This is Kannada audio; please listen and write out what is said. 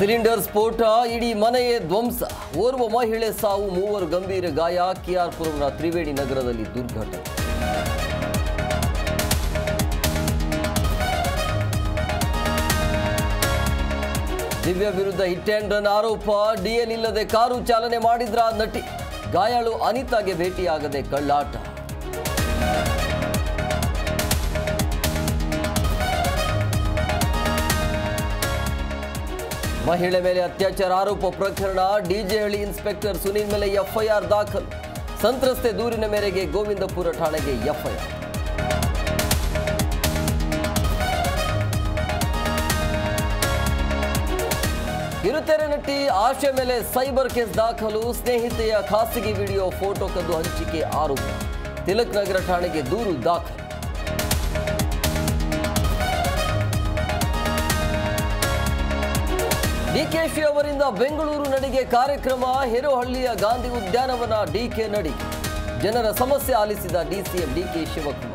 ಸಿಲಿಂಡರ್ ಸ್ಫೋಟ ಇಡೀ ಮನೆಯೇ ಧ್ವಂಸ. ಓರ್ವ ಮಹಿಳೆ ಸಾವು, ಮೂವರು ಗಂಭೀರ ಗಾಯ. ಕೆಆರ್ಪುರಂನ ತ್ರಿವೇಣಿ ನಗರದಲ್ಲಿ ದುರ್ಘಟನೆ. ದಿವ್ಯ ವಿರುದ್ಧ ಹಿಟ್ ಅಂಡ್ ರನ್ ಆರೋಪ. ಡಿಎಲ್ ಇಲ್ಲದೆ ಕಾರು ಚಾಲನೆ ಮಾಡಿದ್ರ ನಟಿ. ಗಾಯಾಳು ಅನಿತಾಗೆ ಭೇಟಿಯಾಗದೆ ಕಳ್ಳಾಟ. ಮಹಿಳೆ ಮೇಲೆ ಅತ್ಯಾಚಾರ ಆರೋಪ ಪ್ರಕರಣ. ಡಿಜೆಹಳ್ಳಿ ಇನ್ಸ್ಪೆಕ್ಟರ್ ಸುನೀಲ್ ಮೇಲೆ ಎಫ್ಐಆರ್ ದಾಖಲು. ಸಂತ್ರಸ್ತೆ ದೂರಿನ ಮೇರೆಗೆ ಗೋವಿಂದಪುರ ಠಾಣೆಗೆ ಎಫ್ಐಆರ್. ಕಿರುತೆರೆ ನಟಿ ಆಶೆ ಮೇಲೆ ಸೈಬರ್ ಕೇಸ್ ದಾಖಲು. ಸ್ನೇಹಿತೆಯ ಖಾಸಗಿ ವಿಡಿಯೋ, ಫೋಟೋ ಕದ್ದು ಹಂಚಿಕೆ ಆರೋಪ. ತಿಲಕ್ ನಗರ ಠಾಣೆಗೆ ದೂರು ದಾಖಲು. ಡಿಕೆಶಿ ಅವರಿಂದ ಬೆಂಗಳೂರು ನಡಿಗೆ ಕಾರ್ಯಕ್ರಮ. ಹೇರೋಹಳ್ಳಿಯ ಗಾಂಧಿ ಉದ್ಯಾನವನ ಡಿಕೆ ನಡಿಗೆ. ಜನರ ಸಮಸ್ಯೆ ಆಲಿಸಿದ ಡಿಸಿಎಂ ಡಿಕೆ ಶಿವಕುಮಾರ್.